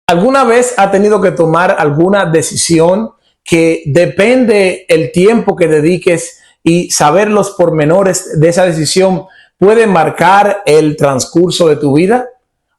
¿Alguna vez ha tenido que tomar alguna decisión que depende el tiempo que dediques y saber los pormenores de esa decisión puede marcar el transcurso de tu vida?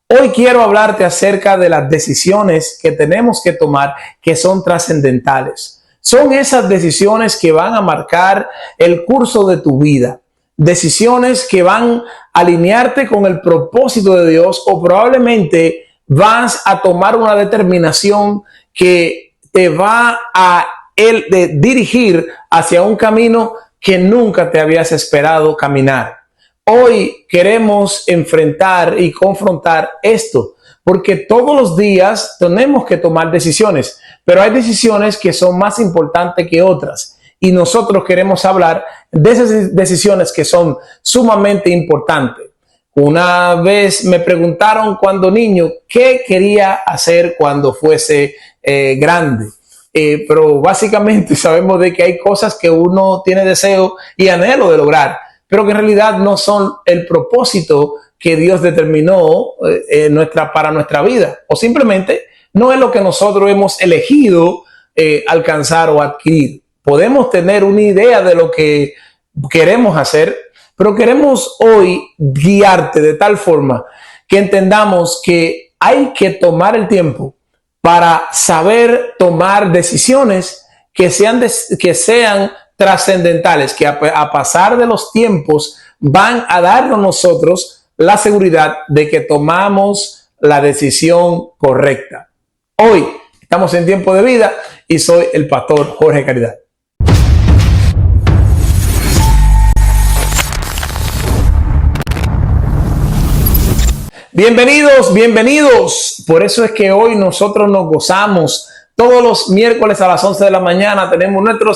Hoy quiero hablarte acerca de las decisiones que tenemos que tomar que son trascendentales. Son esas decisiones que van a marcar el curso de tu vida. Decisiones que van a alinearte con el propósito de Dios o probablemente vas a tomar una determinación que te va a dirigir hacia un camino que nunca te habías esperado caminar. Hoy queremos enfrentar y confrontar esto, porque todos los días tenemos que tomar decisiones, pero hay decisiones que son más importantes que otras. Y nosotros queremos hablar de esas decisiones que son sumamente importantes. Una vez me preguntaron cuando niño qué quería hacer cuando fuese grande. Pero básicamente sabemos de que hay cosas que uno tiene deseo y anhelo de lograr, pero que en realidad no son el propósito que Dios determinó para nuestra vida, o simplemente no es lo que nosotros hemos elegido alcanzar o adquirir. Podemos tener una idea de lo que queremos hacer, pero queremos hoy guiarte de tal forma que entendamos que hay que tomar el tiempo para saber tomar decisiones que sean trascendentales, que a pasar de los tiempos van a darnos a nosotros la seguridad de que tomamos la decisión correcta. Hoy estamos en Tiempo de Vida y soy el pastor Jorge Caridad. Bienvenidos, bienvenidos. Por eso es que hoy nosotros nos gozamos. Todos los miércoles a las 11 de la mañana tenemos nuestro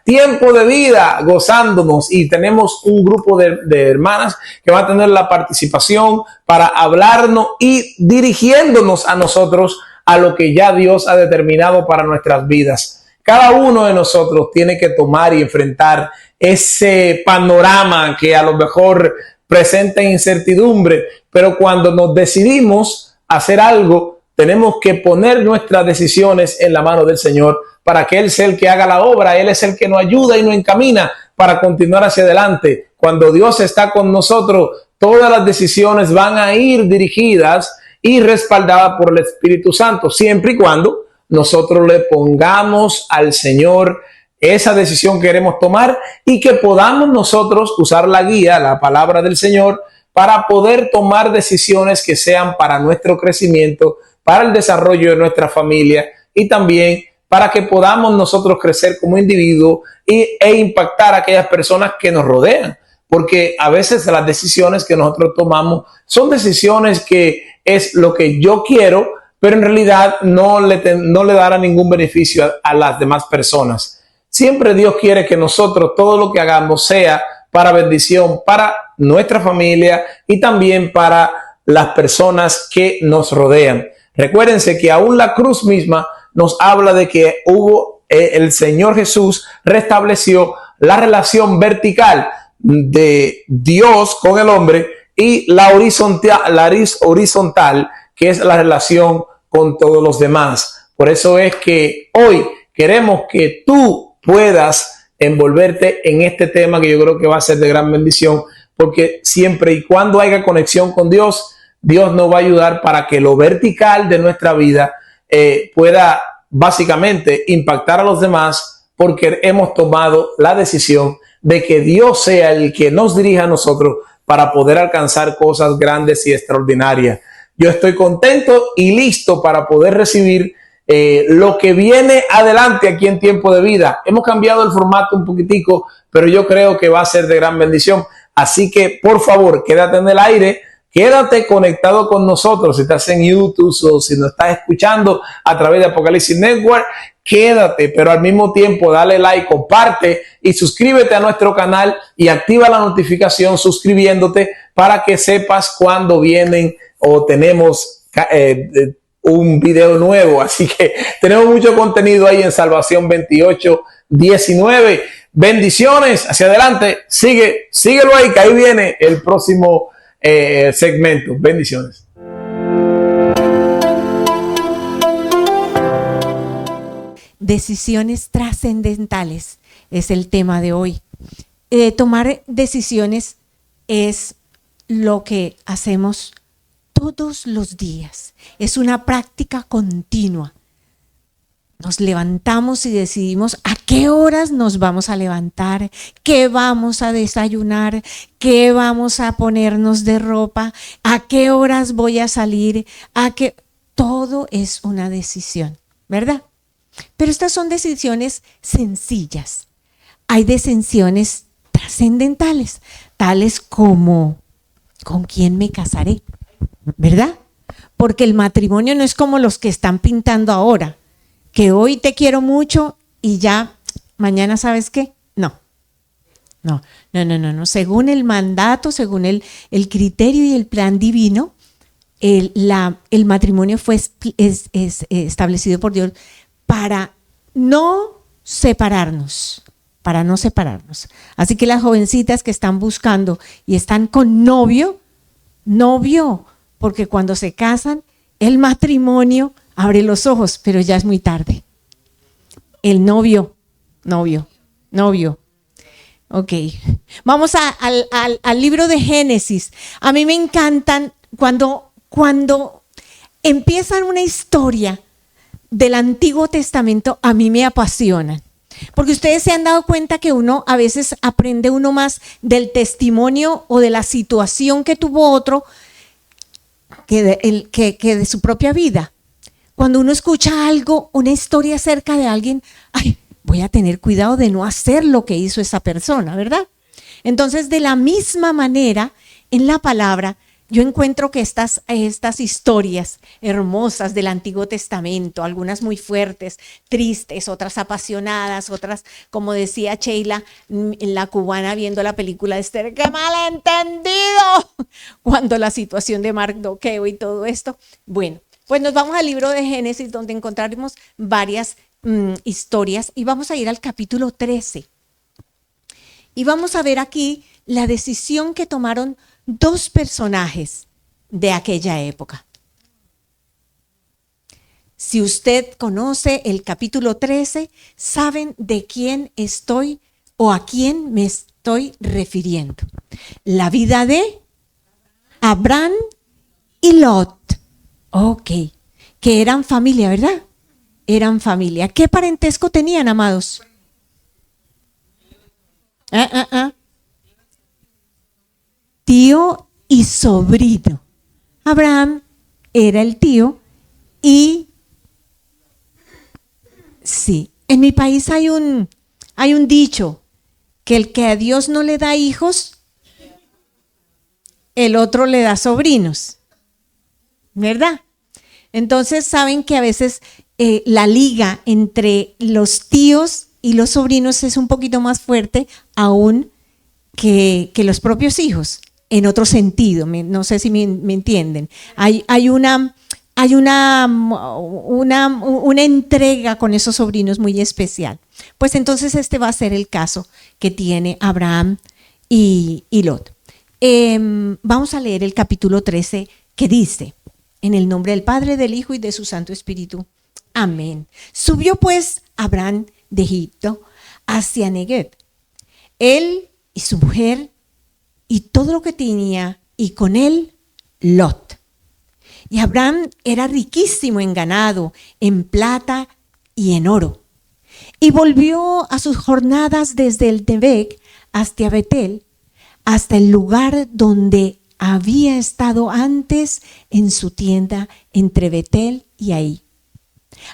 tiempo de vida gozándonos y tenemos un grupo de hermanas que va a tener la participación para hablarnos y dirigiéndonos a nosotros a lo que ya Dios ha determinado para nuestras vidas. Cada uno de nosotros tiene que tomar y enfrentar ese panorama que a lo mejor presenta incertidumbre, pero cuando nos decidimos hacer algo, tenemos que poner nuestras decisiones en la mano del Señor para que Él sea el que haga la obra. Él es el que nos ayuda y nos encamina para continuar hacia adelante. Cuando Dios está con nosotros, todas las decisiones van a ir dirigidas y respaldadas por el Espíritu Santo, siempre y cuando nosotros le pongamos al Señor esa decisión que queremos tomar y que podamos nosotros usar la guía, la palabra del Señor, para poder tomar decisiones que sean para nuestro crecimiento, para el desarrollo de nuestra familia y también para que podamos nosotros crecer como individuos e impactar a aquellas personas que nos rodean. Porque a veces las decisiones que nosotros tomamos son decisiones que es lo que yo quiero, pero en realidad no le dará ningún beneficio a las demás personas. Siempre Dios quiere que nosotros todo lo que hagamos sea para bendición, para nuestra familia y también para las personas que nos rodean. Recuérdense que aún la cruz misma nos habla de que el Señor Jesús restableció la relación vertical de Dios con el hombre y la horizontal, que es la relación con todos los demás. Por eso es que hoy queremos que tú puedas envolverte en este tema que yo creo que va a ser de gran bendición, porque siempre y cuando haya conexión con Dios, Dios nos va a ayudar para que lo vertical de nuestra vida pueda básicamente impactar a los demás, porque hemos tomado la decisión de que Dios sea el que nos dirija a nosotros para poder alcanzar cosas grandes y extraordinarias. Yo estoy contento y listo para poder recibir lo que viene adelante aquí en Tiempo de Vida. Hemos cambiado el formato un poquitico, pero yo creo que va a ser de gran bendición. Así que, por favor, quédate en el aire, quédate conectado con nosotros. Si estás en YouTube o si nos estás escuchando a través de Apocalipsis Network, quédate, pero al mismo tiempo dale like, comparte y suscríbete a nuestro canal y activa la notificación suscribiéndote para que sepas cuando vienen o tenemos un video nuevo. Así que tenemos mucho contenido ahí en Salvación 2819. Bendiciones, hacia adelante, síguelo ahí, que ahí viene el próximo segmento. Bendiciones. Decisiones trascendentales es el tema de hoy. Tomar decisiones es lo que hacemos todos los días. Es una práctica continua. Nos levantamos y decidimos a qué horas nos vamos a levantar, qué vamos a desayunar, qué vamos a ponernos de ropa, a qué horas voy a salir, todo es una decisión, ¿verdad? Pero estas son decisiones sencillas. Hay decisiones trascendentales, tales como ¿con quién me casaré? ¿Verdad? Porque el matrimonio no es como los que están pintando ahora, que hoy te quiero mucho y ya mañana ¿sabes qué? No. Según el mandato, según el criterio y el plan divino, el matrimonio fue establecido por Dios para no separarnos. Así que las jovencitas que están buscando y están con novio, porque cuando se casan, el matrimonio abre los ojos, pero ya es muy tarde. El novio. Ok, vamos al libro de Génesis. A mí me encantan cuando empiezan una historia del Antiguo Testamento, a mí me apasionan. Porque ustedes se han dado cuenta que uno a veces aprende más del testimonio o de la situación que tuvo otro que de su propia vida. Cuando uno escucha algo, una historia acerca de alguien, voy a tener cuidado de no hacer lo que hizo esa persona, ¿verdad? Entonces, de la misma manera, en la palabra, yo encuentro que estas historias hermosas del Antiguo Testamento, algunas muy fuertes, tristes, otras apasionadas, otras, como decía Sheila, en la cubana viendo la película de Esther, ¡qué malentendido! Cuando la situación de Mardoqueo y todo esto. Bueno, pues nos vamos al libro de Génesis, donde encontraremos varias historias, y vamos a ir al capítulo 13. Y vamos a ver aquí la decisión que tomaron dos personajes de aquella época. Si usted conoce el capítulo 13, saben de quién estoy o a quién me estoy refiriendo. La vida de Abraham y Lot. Ok, que eran familia, ¿verdad? Eran familia. ¿Qué parentesco tenían, amados? Tío y sobrino. Abraham era el tío y sí, en mi país hay un dicho, que el que a Dios no le da hijos, el otro le da sobrinos, ¿verdad? Entonces saben que a veces la liga entre los tíos y los sobrinos es un poquito más fuerte aún que los propios hijos. En otro sentido, no sé si me entienden. Hay una entrega con esos sobrinos muy especial. Pues entonces este va a ser el caso que tiene Abraham y Lot. Vamos a leer el capítulo 13 que dice: en el nombre del Padre, del Hijo y de su Santo Espíritu. Amén. Subió pues Abraham de Egipto hacia Negev, él y su mujer y todo lo que tenía, y con él Lot. Y Abraham era riquísimo en ganado, en plata y en oro. Y volvió a sus jornadas desde el Nebec hasta Betel, hasta el lugar donde había estado antes en su tienda entre Betel y Ahí,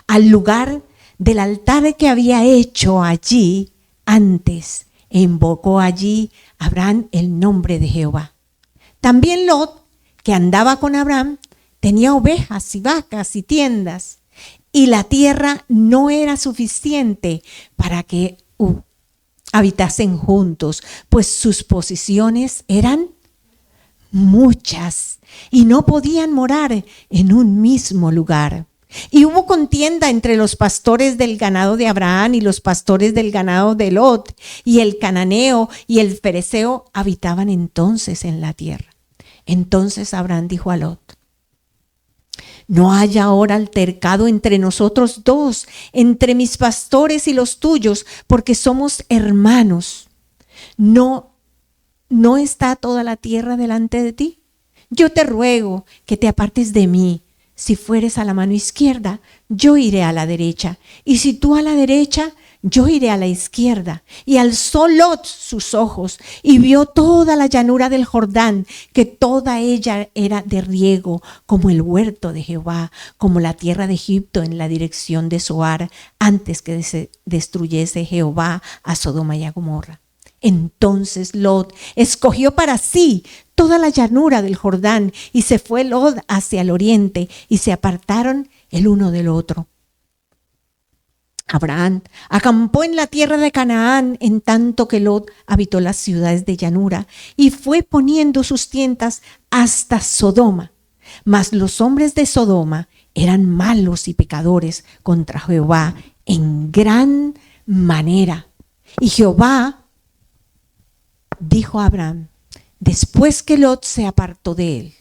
al lugar del altar que había hecho allí antes. Invocó allí Abraham el nombre de Jehová. También Lot, que andaba con Abraham, tenía ovejas y vacas y tiendas, y la tierra no era suficiente para que habitasen juntos, pues sus posesiones eran muchas y no podían morar en un mismo lugar. Y hubo contienda entre los pastores del ganado de Abraham y los pastores del ganado de Lot, y el cananeo y el fereceo habitaban entonces en la tierra. Entonces Abraham dijo a Lot: no haya ahora altercado entre nosotros dos, entre mis pastores y los tuyos, porque somos hermanos. ¿No está toda la tierra delante de ti? Yo te ruego que te apartes de mí. Si fueres a la mano izquierda, yo iré a la derecha. Y si tú a la derecha, yo iré a la izquierda. Y alzó Lot sus ojos y vio toda la llanura del Jordán, que toda ella era de riego, como el huerto de Jehová, como la tierra de Egipto en la dirección de Zoar, antes que se destruyese Jehová a Sodoma y a Gomorra. Entonces Lot escogió para sí toda la llanura del Jordán y se fue Lot hacia el oriente y se apartaron el uno del otro. Abraham acampó en la tierra de Canaán, en tanto que Lot habitó las ciudades de llanura y fue poniendo sus tiendas hasta Sodoma. Mas los hombres de Sodoma eran malos y pecadores contra Jehová en gran manera. Y Jehová dijo a Abraham, después que Lot se apartó de él: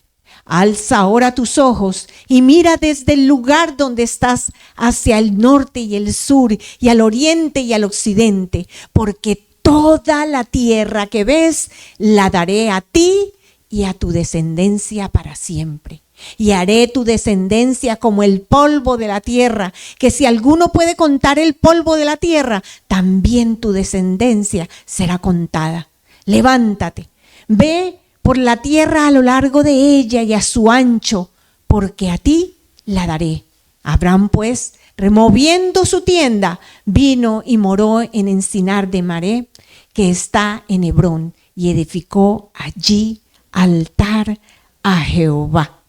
alza ahora tus ojos y mira desde el lugar donde estás hacia el norte y el sur y al oriente y al occidente, porque toda la tierra que ves la daré a ti y a tu descendencia para siempre. Y haré tu descendencia como el polvo de la tierra, que si alguno puede contar el polvo de la tierra, también tu descendencia será contada. Levántate, ve por la tierra a lo largo de ella y a su ancho, porque a ti la daré. Abraham, pues, removiendo su tienda, vino y moró en Encinar de Maré, que está en Hebrón, y edificó allí altar a Jehová.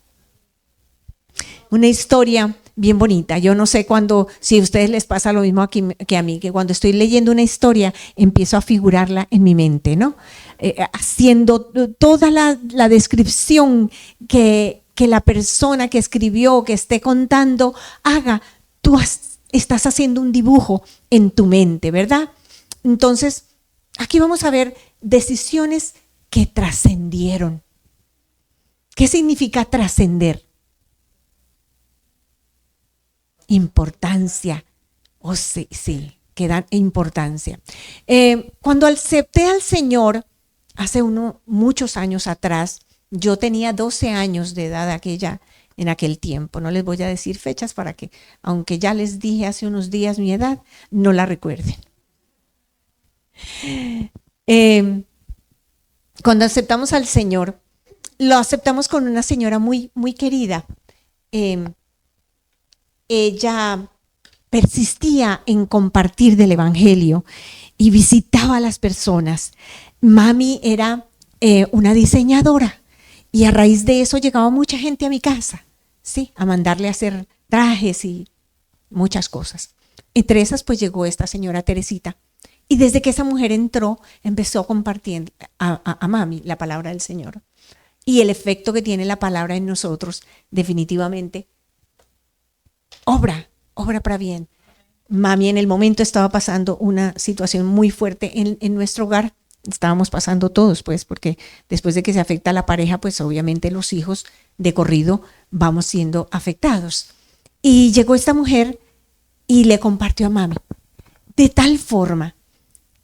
Una historia bien bonita. Yo no sé si a ustedes les pasa lo mismo que a mí, que cuando estoy leyendo una historia empiezo a figurarla en mi mente, ¿no? Haciendo toda la descripción que la persona que escribió, que esté contando, haga. Tú estás haciendo un dibujo en tu mente, ¿verdad? Entonces, aquí vamos a ver decisiones que trascendieron. ¿Qué significa trascender? Importancia, sí, que dan importancia. Cuando acepté al Señor, hace muchos años atrás, yo tenía 12 años de edad en aquel tiempo. No les voy a decir fechas para que, aunque ya les dije hace unos días mi edad, no la recuerden. Cuando aceptamos al Señor, lo aceptamos con una señora muy, muy querida. Ella persistía en compartir del Evangelio y visitaba a las personas. Mami era una diseñadora y a raíz de eso llegaba mucha gente a mi casa, sí, a mandarle a hacer trajes y muchas cosas. Entre esas pues llegó esta señora Teresita y desde que esa mujer entró empezó a compartir a mami la palabra del Señor. Y el efecto que tiene la palabra en nosotros definitivamente obra para bien. Mami en el momento estaba pasando una situación muy fuerte en nuestro hogar. Estábamos pasando todos, pues, porque después de que se afecta a la pareja, pues obviamente los hijos de corrido vamos siendo afectados. Y llegó esta mujer y le compartió a mami, de tal forma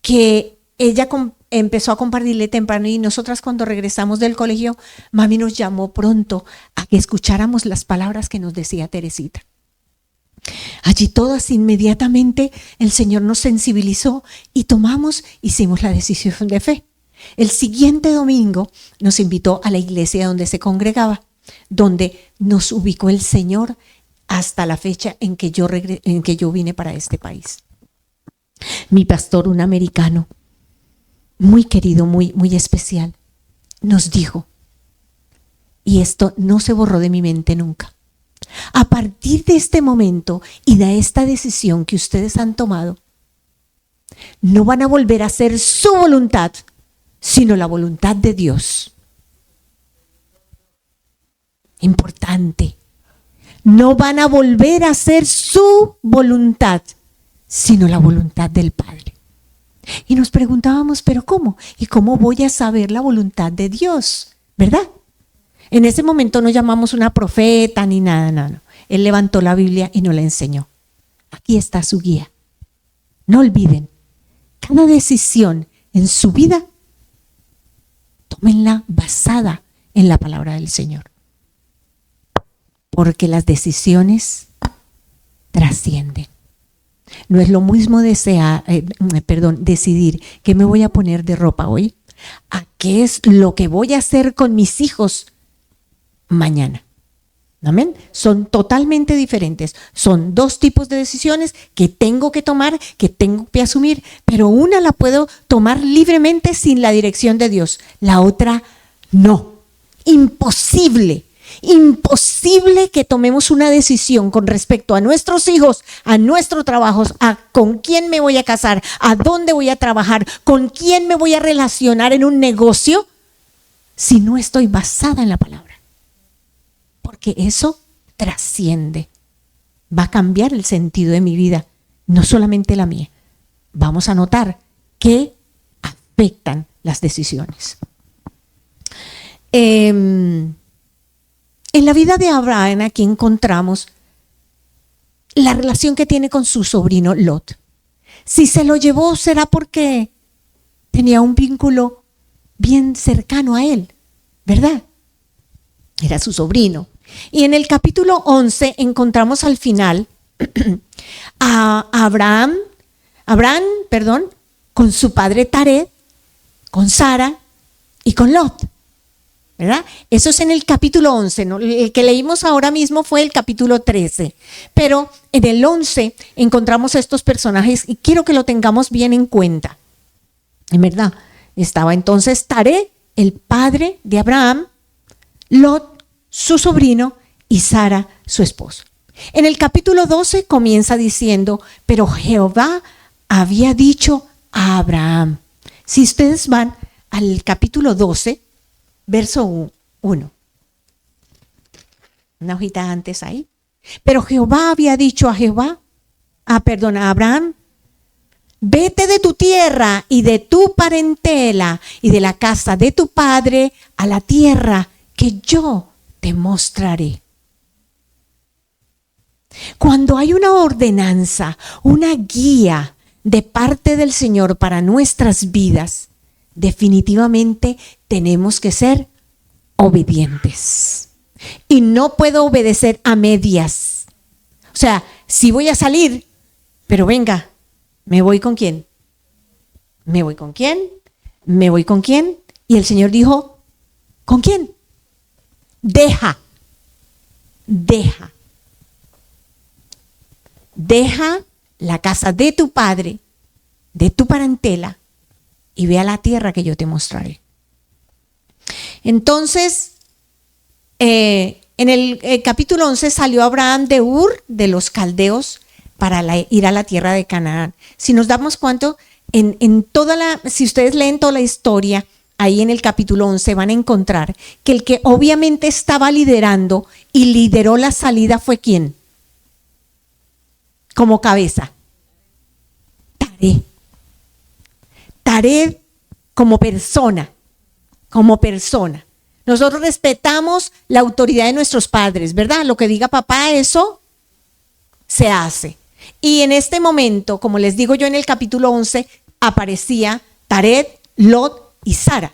que ella empezó a compartirle temprano y nosotras cuando regresamos del colegio, mami nos llamó pronto a que escucháramos las palabras que nos decía Teresita. Allí todas inmediatamente el Señor nos sensibilizó y hicimos la decisión de fe. El siguiente domingo nos invitó a la iglesia donde se congregaba, donde nos ubicó el Señor hasta la fecha en que yo vine para este país. Mi pastor, un americano, muy querido, muy, muy especial, nos dijo, y esto no se borró de mi mente nunca: a partir de este momento y de esta decisión que ustedes han tomado, no van a volver a hacer su voluntad, sino la voluntad de Dios. Importante. No van a volver a hacer su voluntad, sino la voluntad del Padre. Y nos preguntábamos, ¿pero cómo? ¿Y cómo voy a saber la voluntad de Dios? ¿Verdad? En ese momento no llamamos una profeta ni nada, no. Él levantó la Biblia y nos la enseñó. Aquí está su guía. No olviden, cada decisión en su vida, tómenla basada en la palabra del Señor. Porque las decisiones trascienden. No es lo mismo decidir qué me voy a poner de ropa hoy, a qué es lo que voy a hacer con mis hijos mañana. Amén. Son totalmente diferentes. Son dos tipos de decisiones que tengo que tomar, que tengo que asumir, pero una la puedo tomar libremente sin la dirección de Dios. La otra no. Imposible. Imposible que tomemos una decisión con respecto a nuestros hijos, a nuestro trabajo, a con quién me voy a casar, a dónde voy a trabajar, con quién me voy a relacionar en un negocio, si no estoy basada en la palabra. Porque eso trasciende, va a cambiar el sentido de mi vida, no solamente la mía. Vamos a notar que afectan las decisiones. En la vida de Abraham aquí encontramos la relación que tiene con su sobrino Lot. Si se lo llevó, será porque tenía un vínculo bien cercano a él, ¿verdad? Era su sobrino. Y en el capítulo 11 encontramos al final a Abraham, con su padre Taré, con Sara y con Lot, ¿verdad? Eso es en el capítulo 11, ¿no? El que leímos ahora mismo fue el capítulo 13, pero en el 11 encontramos estos personajes y quiero que lo tengamos bien en cuenta. En verdad, estaba entonces Taré, el padre de Abraham, Lot, su sobrino, y Sara, su esposo. En el capítulo 12 comienza diciendo, pero Jehová había dicho a Abraham. Si ustedes van al capítulo 12, verso 1. Una hojita antes ahí. Pero Jehová había dicho a Abraham, vete de tu tierra y de tu parentela y de la casa de tu padre a la tierra que yo te mostraré. Cuando hay una ordenanza, una guía de parte del Señor para nuestras vidas, definitivamente tenemos que ser obedientes. Y no puedo obedecer a medias. O sea, si voy a salir, pero venga, ¿me voy con quién? ¿Me voy con quién? ¿Me voy con quién? Y el Señor dijo, ¿con quién? Deja la casa de tu padre, de tu parentela, y ve a la tierra que yo te mostraré. Entonces, en el capítulo 11 salió Abraham de Ur, de los caldeos, para ir a la tierra de Canaán. Si nos damos cuenta, si ustedes leen toda la historia, ahí en el capítulo 11 van a encontrar que el que obviamente estaba liderando y lideró la salida fue ¿quién? Como cabeza. Taré como persona. Nosotros respetamos la autoridad de nuestros padres, ¿verdad? Lo que diga papá, eso se hace. Y en este momento, como les digo yo en el capítulo 11, aparecía Taré, Lot y Sara.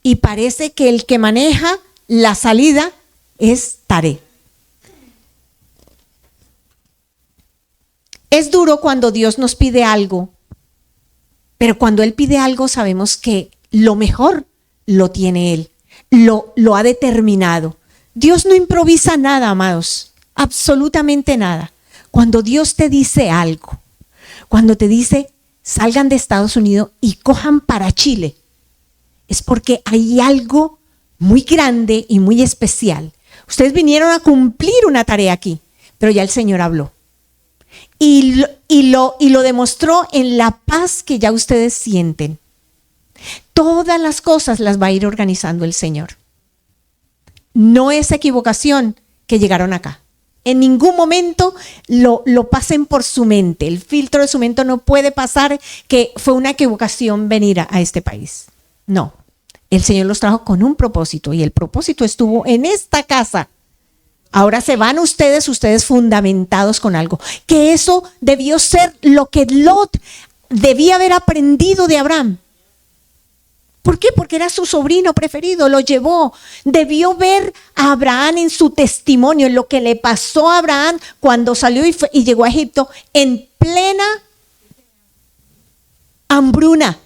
Y parece que el que maneja la salida es Taré. Es duro cuando Dios nos pide algo, pero cuando Él pide algo sabemos que lo mejor lo tiene Él, lo ha determinado. Dios no improvisa nada, amados, absolutamente nada. Cuando Dios te dice algo, cuando te dice salgan de Estados Unidos y cojan para Chile, es porque hay algo muy grande y muy especial. Ustedes vinieron a cumplir una tarea aquí, pero ya el Señor habló. Y lo demostró en la paz que ya ustedes sienten. Todas las cosas las va a ir organizando el Señor. No es equivocación que llegaron acá. En ningún momento lo pasen por su mente. El filtro de su mente no puede pasar que fue una equivocación venir a este país. No, El Señor los trajo con un propósito y el propósito estuvo en esta casa. Ahora se van ustedes fundamentados con algo. Que eso debió ser lo que Lot debía haber aprendido de Abraham. ¿Por qué? Porque era su sobrino preferido, lo llevó. Debió ver a Abraham en su testimonio, en lo que le pasó a Abraham cuando salió y llegó a Egipto en plena hambruna.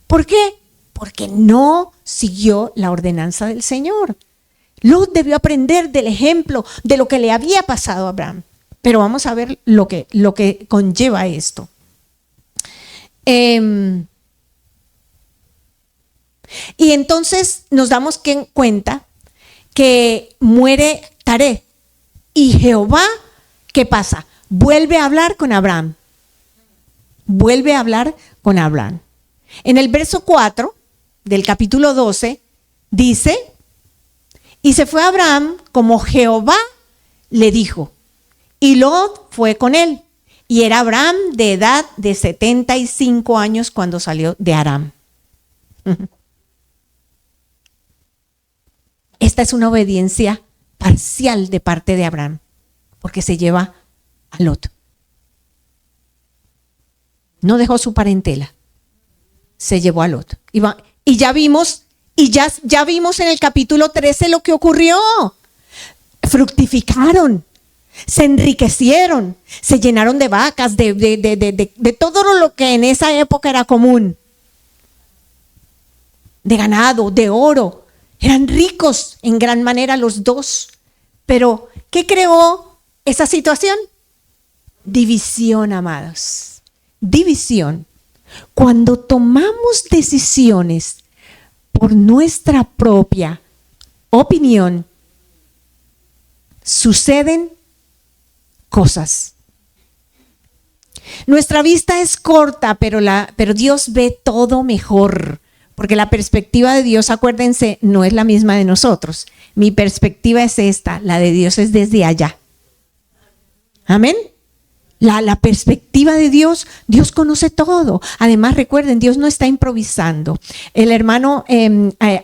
¿Por qué? Porque no siguió la ordenanza del Señor. Lot debió aprender del ejemplo de lo que le había pasado a Abraham. Pero vamos a ver lo que conlleva esto. Y entonces nos damos cuenta que muere Taré. Y Jehová, ¿qué pasa? Vuelve a hablar con Abraham. Vuelve a hablar con Abraham. En el verso 4 del capítulo 12 dice: y se fue Abraham como Jehová le dijo, y Lot fue con él. Y era Abraham de edad de 75 años cuando salió de Aram. Esta es una obediencia parcial de parte de Abraham, porque se lleva a Lot. No dejó su parentela, se llevó a Lot. Y ya vimos en el capítulo 13 lo que ocurrió. Fructificaron, se enriquecieron, se llenaron de vacas, de todo lo que en esa época era común. De ganado, de oro. Eran ricos en gran manera los dos. Pero, ¿qué creó esa situación? División, amados. División. Cuando tomamos decisiones por nuestra propia opinión, suceden cosas. Nuestra vista es corta, pero Dios ve todo mejor. Porque la perspectiva de Dios, acuérdense, no es la misma de nosotros. Mi perspectiva es esta, la de Dios es desde allá. Amén. La perspectiva de Dios, Dios conoce todo. Además, recuerden, Dios no está improvisando. El hermano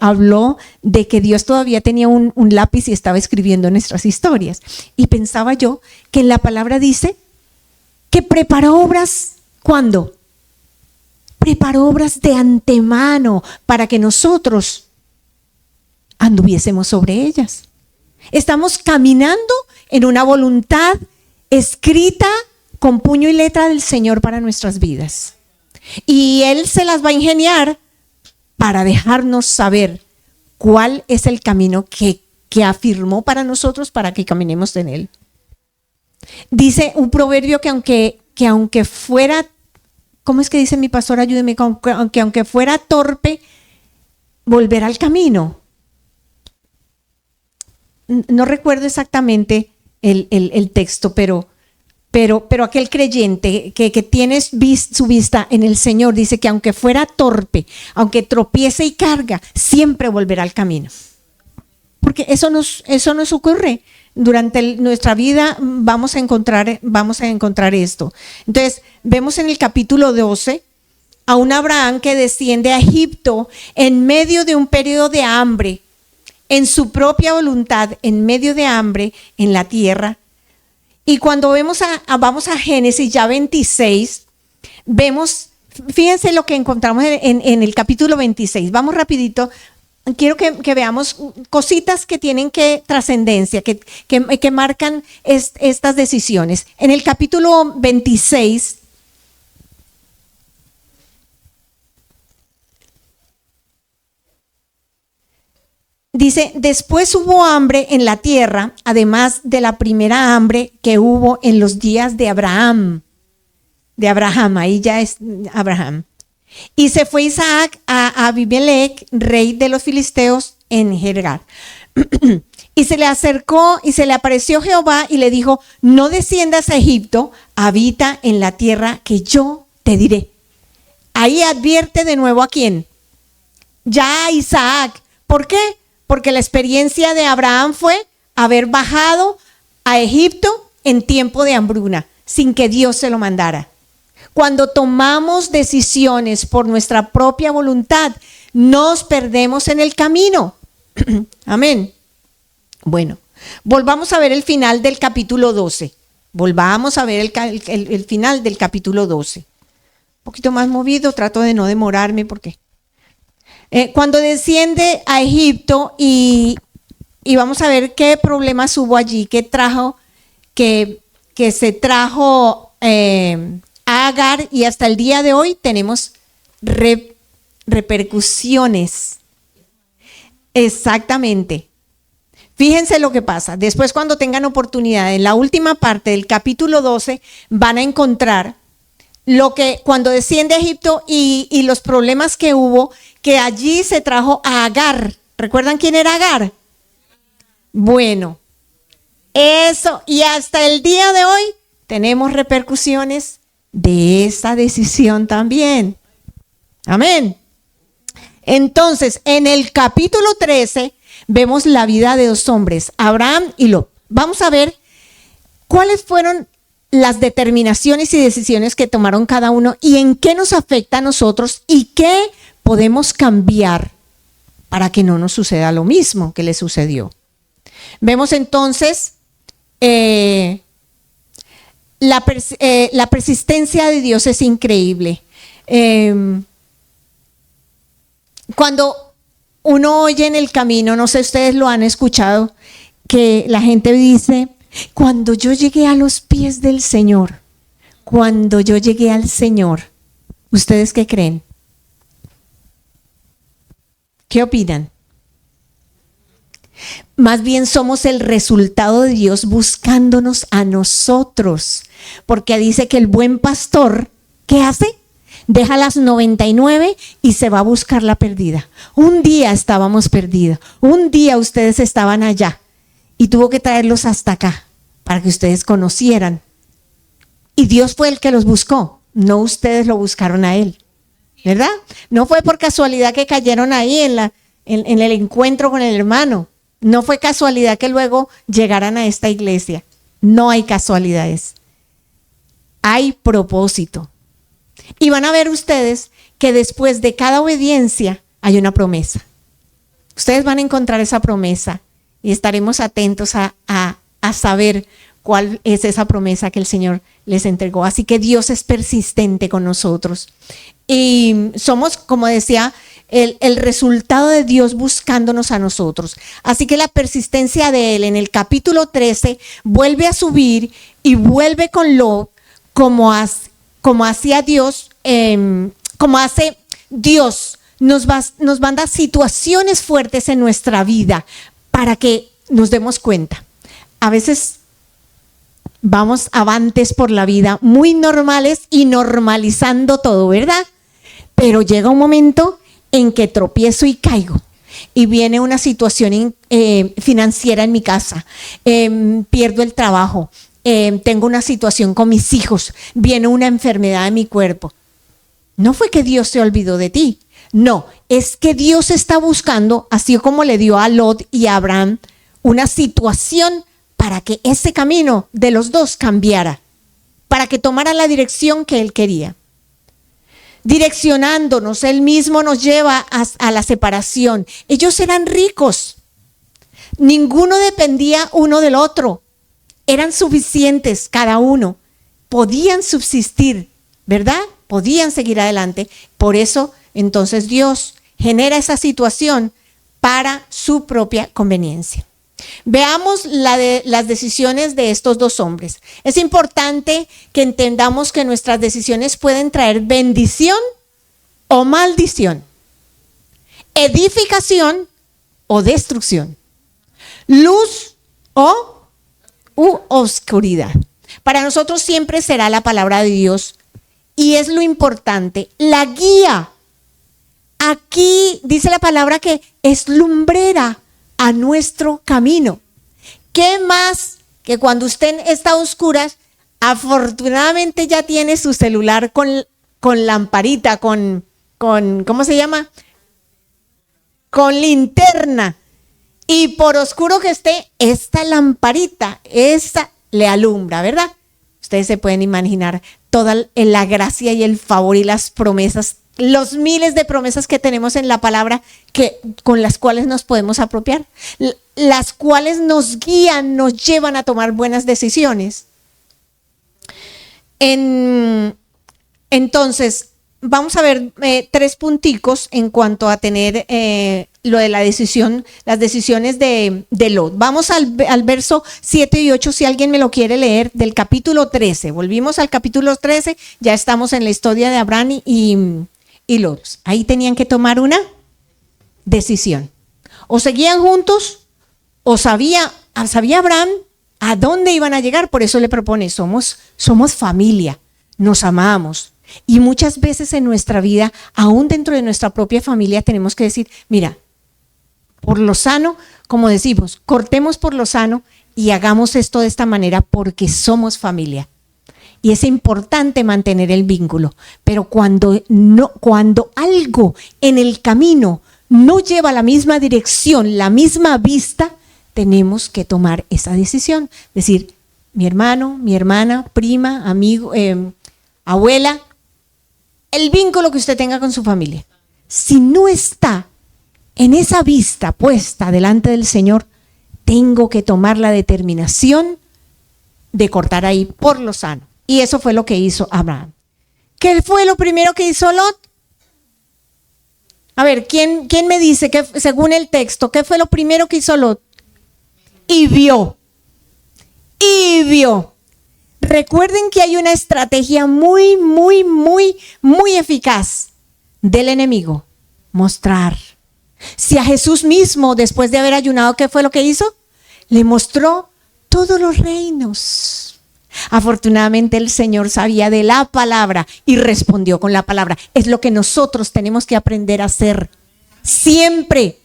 habló de que Dios todavía tenía un lápiz y estaba escribiendo nuestras historias. Y pensaba yo que en la palabra dice que preparó obras, ¿cuándo? Preparó obras de antemano para que nosotros anduviésemos sobre ellas. Estamos caminando en una voluntad escrita con puño y letra del Señor para nuestras vidas. Y Él se las va a ingeniar para dejarnos saber cuál es el camino que afirmó para nosotros para que caminemos en Él. Dice un proverbio que aunque fuera, ¿cómo es que dice mi pastor? Ayúdeme, que aunque fuera torpe, volver al camino. No recuerdo exactamente el texto, pero aquel creyente que tiene su vista en el Señor dice que aunque fuera torpe, aunque tropiece y carga, siempre volverá al camino. Porque eso nos ocurre. Durante nuestra vida vamos a encontrar esto. Entonces, vemos en el capítulo 12 a un Abraham que desciende a Egipto en medio de un periodo de hambre, en su propia voluntad, en medio de hambre en la tierra. Y cuando vamos a Génesis ya 26, vemos, fíjense lo que encontramos en el capítulo 26. Vamos rapidito. Quiero que veamos cositas que tienen trascendencia, que marcan estas decisiones. En el capítulo 26, dice, después hubo hambre en la tierra, además de la primera hambre que hubo en los días de Abraham. Ahí ya es Abraham. Y se fue Isaac a Abimelech, rey de los filisteos, en Gergar. Y se le acercó y se le apareció Jehová y le dijo, no desciendas a Egipto, habita en la tierra que yo te diré. Ahí advierte de nuevo a quién. Ya a Isaac. ¿Por qué? Porque la experiencia de Abraham fue haber bajado a Egipto en tiempo de hambruna, sin que Dios se lo mandara. Cuando tomamos decisiones por nuestra propia voluntad, nos perdemos en el camino. Amén. Bueno, volvamos a ver el final del capítulo 12. Volvamos a ver el final del capítulo 12. Un poquito más movido, trato de no demorarme porque... cuando desciende a Egipto y vamos a ver qué problemas hubo allí, qué trajo, que se trajo a Agar, y hasta el día de hoy tenemos repercusiones. Exactamente. Fíjense lo que pasa. Después, cuando tengan oportunidad, en la última parte del capítulo 12, van a encontrar lo que cuando desciende a Egipto y los problemas que hubo, que allí se trajo a Agar. ¿Recuerdan quién era Agar? Bueno, eso, y hasta el día de hoy tenemos repercusiones de esa decisión también. Amén. Entonces, en el capítulo 13 vemos la vida de dos hombres, Abraham y Lot. Vamos a ver cuáles fueron las determinaciones y decisiones que tomaron cada uno y en qué nos afecta a nosotros y qué podemos cambiar para que no nos suceda lo mismo que le sucedió. Vemos entonces la persistencia de Dios es increíble. Cuando uno oye en el camino, no sé, ustedes lo han escuchado, que la gente dice: cuando yo llegué a los pies del Señor, cuando yo llegué al Señor, ¿ustedes qué creen? ¿Qué opinan? Más bien somos el resultado de Dios buscándonos a nosotros, porque dice que el buen pastor, ¿qué hace? Deja las 99 y se va a buscar la perdida. Un día estábamos perdidos, un día ustedes estaban allá y tuvo que traerlos hasta acá para que ustedes conocieran. Y Dios fue el que los buscó, no ustedes lo buscaron a Él, ¿verdad? No fue por casualidad que cayeron ahí en el encuentro con el hermano. No fue casualidad que luego llegaran a esta iglesia. No hay casualidades. Hay propósito. Y van a ver ustedes que después de cada obediencia hay una promesa. Ustedes van a encontrar esa promesa y estaremos atentos a saber cuál es esa promesa que el Señor les entregó. Así que Dios es persistente con nosotros. Y somos, como decía, el resultado de Dios buscándonos a nosotros. Así que la persistencia de Él en el capítulo 13 vuelve a subir y vuelve con Lot como hacía Dios, como hace Dios, nos manda situaciones fuertes en nuestra vida para que nos demos cuenta. A veces vamos avantes por la vida muy normales y normalizando todo, ¿verdad? Pero llega un momento en que tropiezo y caigo y viene una situación financiera en mi casa, pierdo el trabajo, tengo una situación con mis hijos, viene una enfermedad en mi cuerpo. No fue que Dios se olvidó de ti, no, es que Dios está buscando, así como le dio a Lot y a Abraham, una situación para que ese camino de los dos cambiara, para que tomara la dirección que Él quería. Direccionándonos, Él mismo nos lleva a la separación. Ellos eran ricos, ninguno dependía uno del otro, eran suficientes cada uno, podían subsistir, ¿verdad? Podían seguir adelante. Por eso, entonces, Dios genera esa situación para su propia conveniencia. Veamos las decisiones de estos dos hombres. Es importante que entendamos que nuestras decisiones pueden traer bendición o maldición, edificación o destrucción, luz u oscuridad. Para nosotros siempre será la palabra de Dios y es lo importante, la guía. Aquí dice la palabra que es lumbrera a nuestro camino. ¿Qué más que cuando usted está a oscuras, afortunadamente ya tiene su celular con lamparita, con ¿cómo se llama? Con linterna. Y por oscuro que esté, esta lamparita, esta le alumbra, ¿verdad? Ustedes se pueden imaginar toda la gracia y el favor y las promesas los miles de promesas que tenemos en la palabra con las cuales nos podemos apropiar, las cuales nos guían, nos llevan a tomar buenas decisiones. Entonces, vamos a ver 3 punticos en cuanto a tener lo de la decisión, las decisiones de Lot. Vamos al verso 7 y 8, si alguien me lo quiere leer, del capítulo 13. Volvimos al capítulo 13, ya estamos en la historia de Abraham y Lot. Ahí tenían que tomar una decisión. O seguían juntos, o sabía Abraham a dónde iban a llegar. Por eso le propone, somos familia, nos amamos. Y muchas veces en nuestra vida, aún dentro de nuestra propia familia, tenemos que decir, mira, por lo sano, como decimos, cortemos por lo sano y hagamos esto de esta manera porque somos familia. Y es importante mantener el vínculo. Pero cuando algo en el camino no lleva la misma dirección, la misma vista, tenemos que tomar esa decisión. Decir, mi hermano, mi hermana, prima, amigo, abuela, el vínculo que usted tenga con su familia, si no está en esa vista puesta delante del Señor, tengo que tomar la determinación de cortar ahí por lo sano. Y eso fue lo que hizo Abraham. ¿Qué fue lo primero que hizo Lot? A ver, ¿quién me dice que según el texto, qué fue lo primero que hizo Lot? Y vio. Recuerden que hay una estrategia muy eficaz del enemigo: mostrar. Si a Jesús mismo, después de haber ayunado, ¿qué fue lo que hizo? Le mostró todos los reinos. Afortunadamente el Señor sabía de la palabra y respondió con la palabra. Es lo que nosotros tenemos que aprender a hacer. Siempre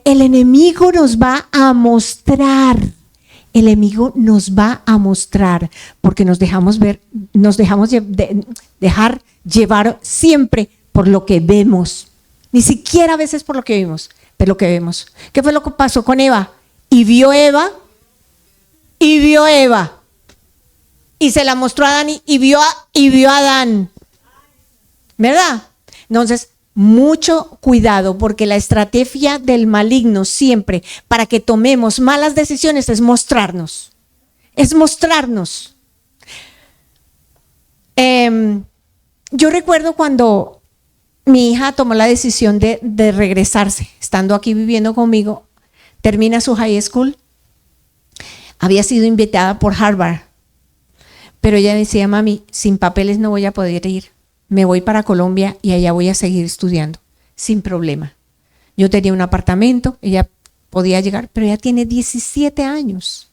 el enemigo nos va a mostrar. El enemigo nos va a mostrar porque nos dejamos dejar llevar siempre por lo que vemos. Ni siquiera a veces por lo que vimos, pero lo que vemos. ¿Qué fue lo que pasó con Eva? Y vio Eva. Y se la mostró a Adán y vio a Adán. ¿Verdad? Entonces, mucho cuidado, porque la estrategia del maligno siempre para que tomemos malas decisiones es mostrarnos. Yo recuerdo cuando mi hija tomó la decisión de regresarse, estando aquí viviendo conmigo, termina su high school, había sido invitada por Harvard, pero ella decía, mami, sin papeles no voy a poder ir. Me voy para Colombia y allá voy a seguir estudiando, sin problema. Yo tenía un apartamento, ella podía llegar, pero ella tiene 17 años.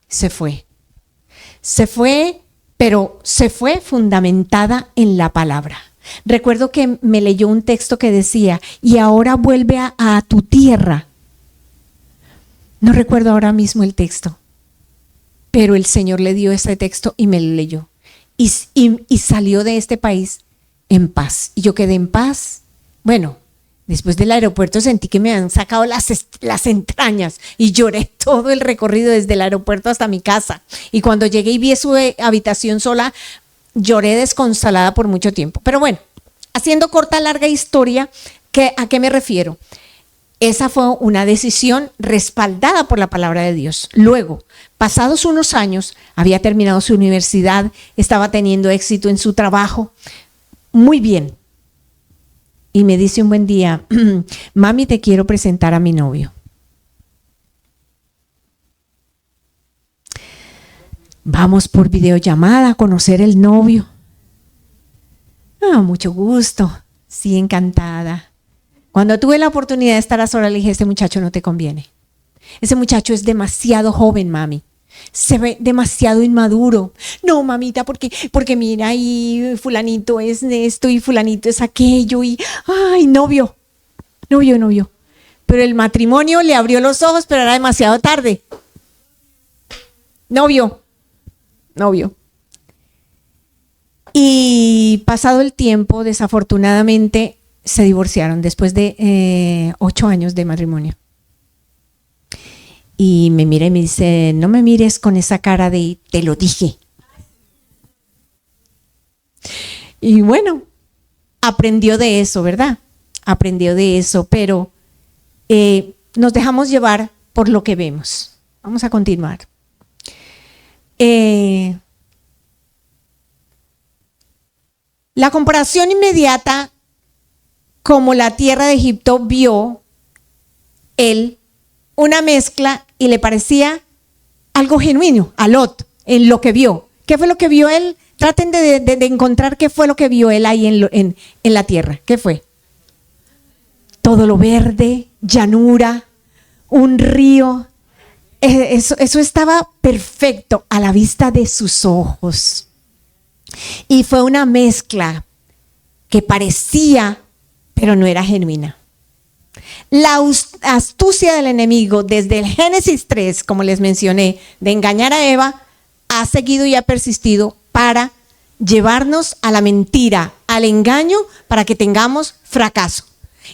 Se fue, pero se fue fundamentada en la palabra. Recuerdo que me leyó un texto que decía, y ahora vuelve a tu tierra. No recuerdo ahora mismo el texto, pero el Señor le dio ese texto y me lo leyó. Y salió de este país en paz. Y yo quedé en paz. Bueno, después del aeropuerto sentí que me han sacado las entrañas y lloré todo el recorrido desde el aeropuerto hasta mi casa. Y cuando llegué y vi su habitación sola, lloré desconsolada por mucho tiempo. Pero bueno, haciendo corta, larga historia, ¿a qué me refiero? Esa fue una decisión respaldada por la palabra de Dios. Luego, pasados unos años, había terminado su universidad, estaba teniendo éxito en su trabajo. Muy bien. Y me dice un buen día, mami, te quiero presentar a mi novio. Vamos por videollamada a conocer el novio. Mucho gusto. Sí, encantada. Cuando tuve la oportunidad de estar a solas, le dije, este muchacho no te conviene. Ese muchacho es demasiado joven, mami. Se ve demasiado inmaduro. No, mamita, porque mira, y fulanito es esto y fulanito es aquello y, ay, novio. Pero el matrimonio le abrió los ojos, pero era demasiado tarde. Novio. Y pasado el tiempo, desafortunadamente, se divorciaron después de 8 años de matrimonio. Y me mira y me dice, no me mires con esa cara de te lo dije. Y bueno, aprendió de eso, ¿verdad? Aprendió de eso, pero nos dejamos llevar por lo que vemos. Vamos a continuar. La comparación inmediata, como la tierra de Egipto vio él una mezcla y le parecía algo genuino a Lot en lo que vio. ¿Qué fue lo que vio él? Traten de encontrar qué fue lo que vio él ahí en la tierra. ¿Qué fue? Todo lo verde, llanura, un río. Eso estaba perfecto a la vista de sus ojos. Y fue una mezcla que parecía, pero no era genuina. La astucia del enemigo desde el Génesis 3, como les mencioné, de engañar a Eva, ha seguido y ha persistido para llevarnos a la mentira, al engaño, para que tengamos fracaso.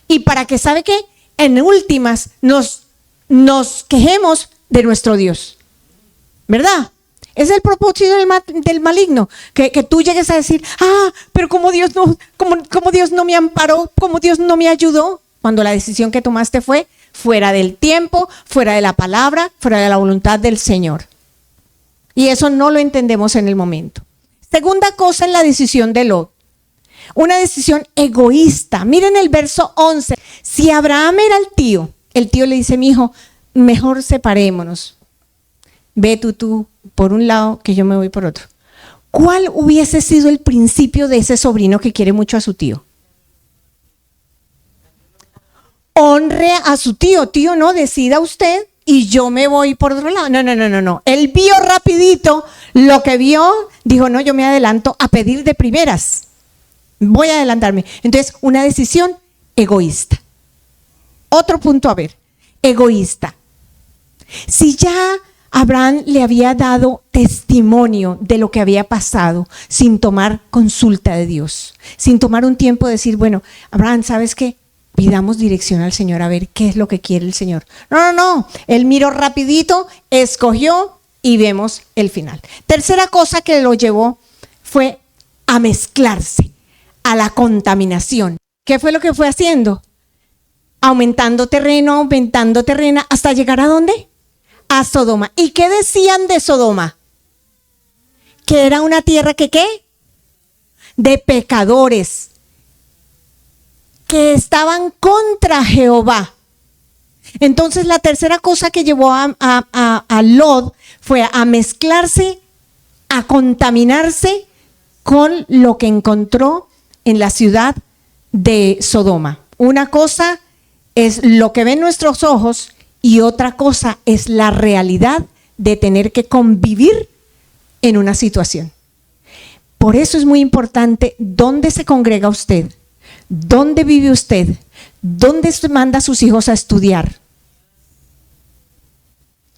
Y para que, ¿sabe qué? En últimas nos quejemos de nuestro Dios. ¿Verdad? Es el propósito del maligno, que tú llegues a decir, pero como Dios no me amparó, como Dios no me ayudó, cuando la decisión que tomaste fue fuera del tiempo, fuera de la palabra, fuera de la voluntad del Señor. Y eso no lo entendemos en el momento. Segunda cosa en la decisión de Lot, una decisión egoísta. Miren el verso 11. Si Abraham era el tío le dice, mi hijo, mejor separémonos. Ve tú por un lado, que yo me voy por otro. ¿Cuál hubiese sido el principio de ese sobrino que quiere mucho a su tío? Honre a su tío. Tío, no, decida usted y yo me voy por otro lado. No. Él vio rapidito lo que vio, dijo, no, yo me adelanto a pedir de primeras. Voy a adelantarme. Entonces, una decisión egoísta. Otro punto, a ver, egoísta. Si ya Abraham le había dado testimonio de lo que había pasado sin tomar consulta de Dios, sin tomar un tiempo de decir, bueno, Abraham, ¿sabes qué? Pidamos dirección al Señor a ver qué es lo que quiere el Señor. No. Él miró rapidito, escogió y vemos el final. Tercera cosa que lo llevó fue a mezclarse, a la contaminación. ¿Qué fue lo que fue haciendo? Aumentando terreno, hasta llegar ¿a dónde? A Sodoma. ¿Y qué decían de Sodoma? Que era una tierra que ¿qué? De pecadores, que estaban contra Jehová. Entonces la tercera cosa que llevó a Lot fue a mezclarse, a contaminarse con lo que encontró en la ciudad de Sodoma. Una cosa es lo que ven nuestros ojos y otra cosa es la realidad de tener que convivir en una situación. Por eso es muy importante dónde se congrega usted, dónde vive usted, dónde manda a sus hijos a estudiar.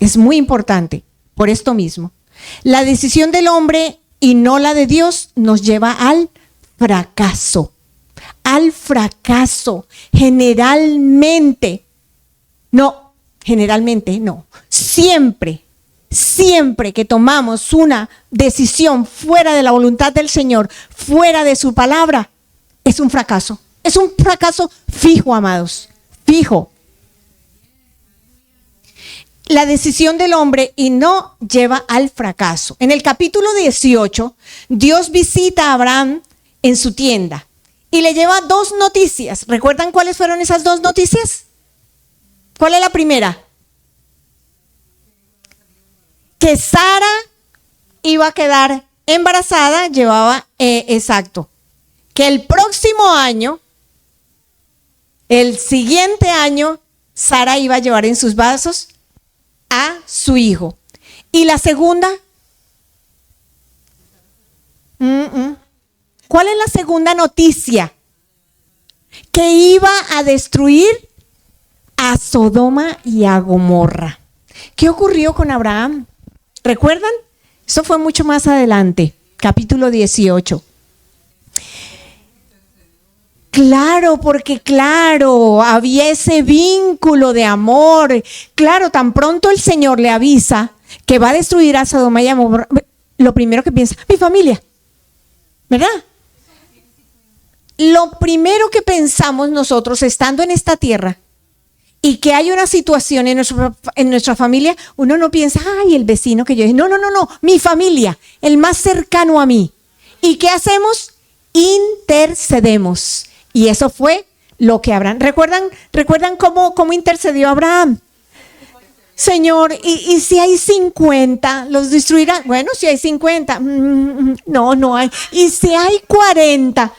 Es muy importante por esto mismo. La decisión del hombre y no la de Dios nos lleva al fracaso. Al fracaso. Generalmente no. Siempre que tomamos una decisión fuera de la voluntad del Señor, fuera de su palabra, es un fracaso. Es un fracaso fijo, amados. Fijo. La decisión del hombre y no lleva al fracaso. En el capítulo 18, Dios visita a Abraham en su tienda y le lleva dos noticias. ¿Recuerdan cuáles fueron esas dos noticias? ¿Cuál es la primera? Que Sara iba a quedar embarazada, que el próximo año, el siguiente año, Sara iba a llevar en sus brazos a su hijo. Y la segunda, ¿cuál es la segunda noticia? Que iba a destruir a Sodoma y a Gomorra. ¿Qué ocurrió con Abraham? ¿Recuerdan? Eso fue mucho más adelante, capítulo 18. Claro, porque había ese vínculo de amor. Claro, tan pronto el Señor le avisa que va a destruir a Sodoma y a Gomorra, lo primero que piensa, mi familia, ¿verdad? lo primero que pensamos nosotros estando en esta tierra y que hay una situación en nuestra familia, uno no piensa, ay, el vecino que yo dije, no, mi familia, el más cercano a mí. ¿Y qué hacemos? Intercedemos. Y eso fue lo que Abraham, ¿recuerdan cómo intercedió Abraham? Señor, ¿y si hay 50, los destruirán? Bueno, si hay 50, no hay. ¿Y si hay 40?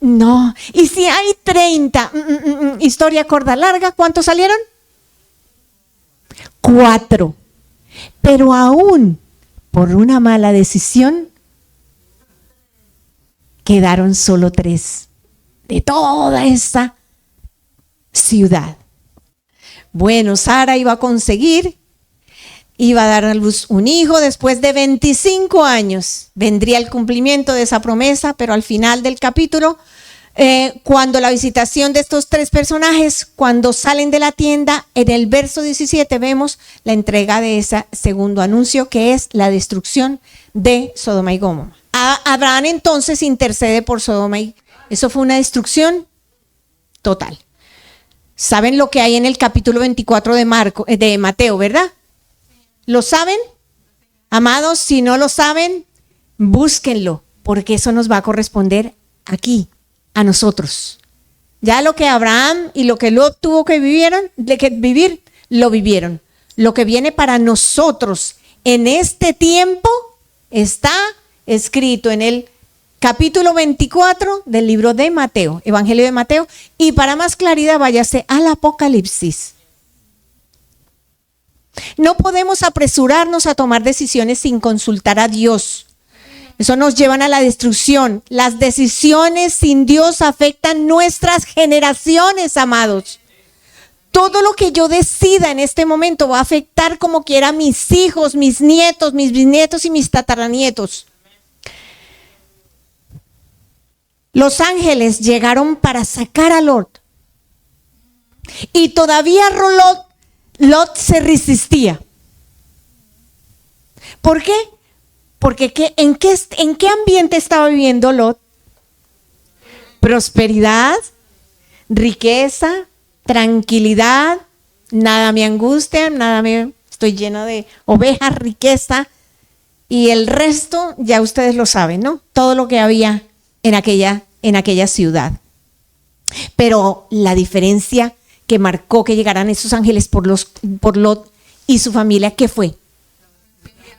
No. ¿Y si hay 30? Historia corta larga, ¿cuántos salieron? 4. Pero aún por una mala decisión, quedaron solo 3 de toda esa ciudad. Bueno, Sara iba a conseguir, iba a dar a luz un hijo después de 25 años. Vendría el cumplimiento de esa promesa, pero al final del capítulo, cuando la visitación de estos 3 personajes, cuando salen de la tienda, en el verso 17 vemos la entrega de ese segundo anuncio, que es la destrucción de Sodoma y Gomorra. Abraham entonces intercede por Sodoma y eso fue una destrucción total. ¿Saben lo que hay en el capítulo 24 de Mateo, verdad? ¿Lo saben? Amados, si no lo saben, búsquenlo, porque eso nos va a corresponder aquí, a nosotros. Ya lo que Abraham y lo que Lot tuvo que vivir, lo vivieron. Lo que viene para nosotros en este tiempo está escrito en el capítulo 24 del libro de Mateo, Evangelio de Mateo, y para más claridad váyase al Apocalipsis. No podemos apresurarnos a tomar decisiones sin consultar a Dios. Eso nos lleva a la destrucción. Las decisiones sin Dios afectan nuestras generaciones, amados. Todo lo que yo decida en este momento va a afectar como quiera a mis hijos, mis nietos, mis bisnietos y mis tataranietos. Los ángeles llegaron para sacar a Lot. Y todavía Lot se resistía. ¿Por qué? Porque ¿en qué ambiente estaba viviendo Lot? Prosperidad, riqueza, tranquilidad, nada me angustia, estoy llena de ovejas, riqueza, y el resto ya ustedes lo saben, ¿no? Todo lo que había en aquella ciudad. Pero la diferencia que marcó que llegaran esos ángeles por Lot y su familia, ¿qué fue?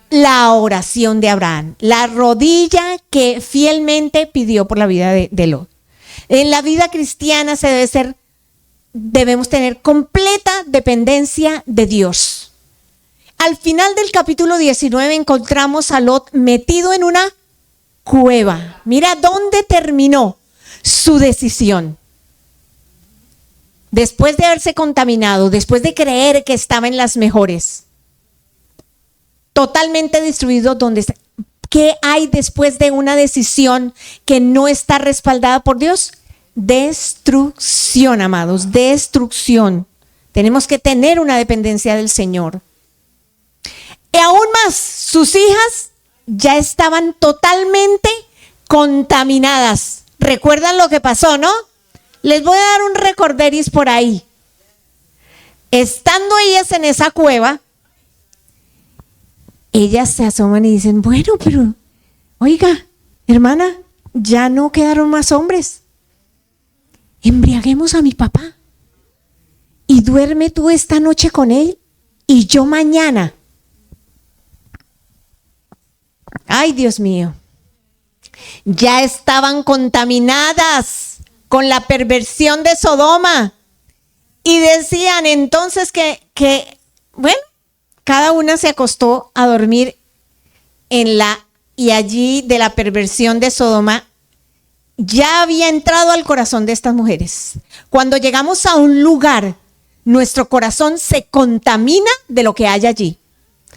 La oración de Abraham, la rodilla que fielmente pidió por la vida de Lot. En la vida cristiana debemos tener completa dependencia de Dios. Al final del capítulo 19 encontramos a Lot metido en una cueva. Mira dónde terminó su decisión. Después de haberse contaminado, después de creer que estaba en las mejores, totalmente destruido. ¿Qué hay después de una decisión que no está respaldada por Dios? Destrucción, amados, destrucción. Tenemos que tener una dependencia del Señor. Y aún más, sus hijas ya estaban totalmente contaminadas. ¿Recuerdan lo que pasó, no? Les voy a dar un recorderis por ahí. Estando ellas en esa cueva, ellas se asoman y dicen, bueno, pero, oiga, hermana, ya no quedaron más hombres. Embriaguemos a mi papá y duerme tú esta noche con él y yo mañana. Ay, Dios mío. Ya estaban contaminadas con la perversión de Sodoma. Y decían entonces que bueno, cada una se acostó a dormir y allí de la perversión de Sodoma ya había entrado al corazón de estas mujeres. Cuando llegamos a un lugar, nuestro corazón se contamina de lo que hay allí.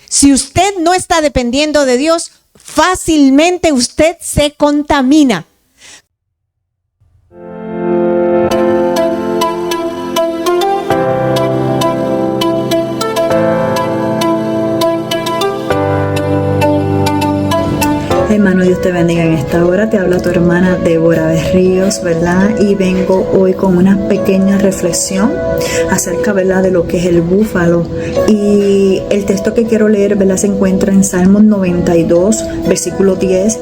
Si usted no está dependiendo de Dios, fácilmente usted se contamina. Hermano, Dios te te bendiga en esta hora. Te habla tu hermana Débora Berríos, ¿verdad? Y vengo hoy con una pequeña reflexión acerca, ¿verdad?, de lo que es el búfalo. Y el texto que quiero leer, ¿verdad?, se encuentra en Salmos 92, versículo 10.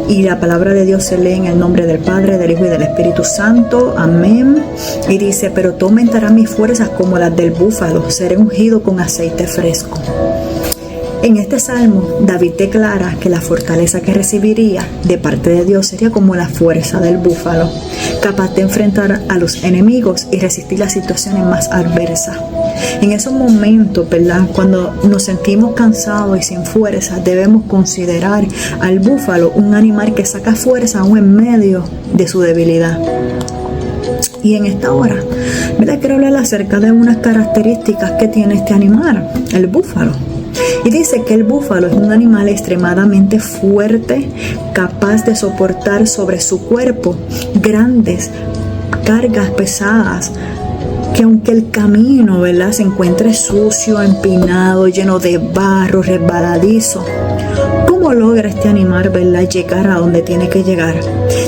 Y la palabra de Dios se lee en el nombre del Padre, del Hijo y del Espíritu Santo. Amén. Y dice: pero tú aumentarás mis fuerzas como las del búfalo, seré ungido con aceite fresco. En este salmo, David declara que la fortaleza que recibiría de parte de Dios sería como la fuerza del búfalo, capaz de enfrentar a los enemigos y resistir las situaciones más adversas. En esos momentos, ¿verdad?, cuando nos sentimos cansados y sin fuerza, debemos considerar al búfalo un animal que saca fuerza aún en medio de su debilidad. Y en esta hora, ¿verdad?, quiero hablar acerca de unas características que tiene este animal, el búfalo. Y dice que el búfalo es un animal extremadamente fuerte, capaz de soportar sobre su cuerpo grandes cargas pesadas, que aunque el camino, ¿verdad?, se encuentre sucio, empinado, lleno de barro, resbaladizo, ¿cómo logra este animal, ¿verdad?, llegar a donde tiene que llegar?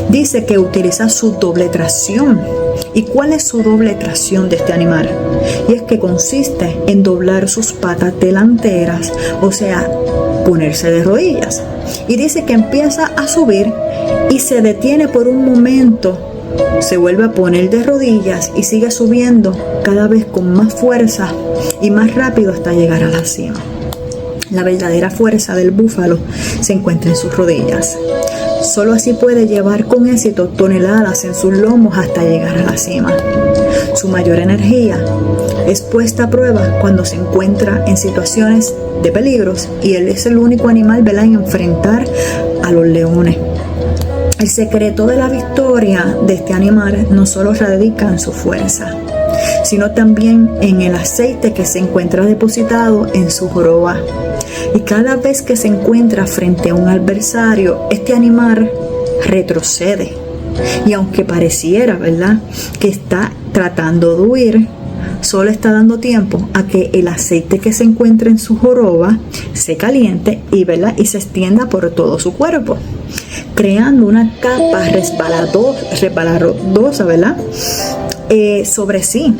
Dice que utiliza su doble tracción. ¿Y cuál es su doble tracción de este animal? Y es que consiste en doblar sus patas delanteras, o sea, ponerse de rodillas. Y dice que empieza a subir y se detiene por un momento, se vuelve a poner de rodillas y sigue subiendo cada vez con más fuerza y más rápido hasta llegar a la cima. La verdadera fuerza del búfalo se encuentra en sus rodillas. Solo así puede llevar con éxito toneladas en sus lomos hasta llegar a la cima. Su mayor energía es puesta a prueba cuando se encuentra en situaciones de peligros, y él es el único animal, ¿verdad?, en enfrentar a los leones. El secreto de la victoria de este animal no solo radica en su fuerza, sino también en el aceite que se encuentra depositado en su joroba. Y cada vez que se encuentra frente a un adversario, este animal retrocede. Y aunque pareciera, ¿verdad?, que está tratando de huir, solo está dando tiempo a que el aceite que se encuentra en su joroba se caliente y, ¿verdad?, y se extienda por todo su cuerpo, creando una capa resbaladosa, ¿verdad?, sobre sí,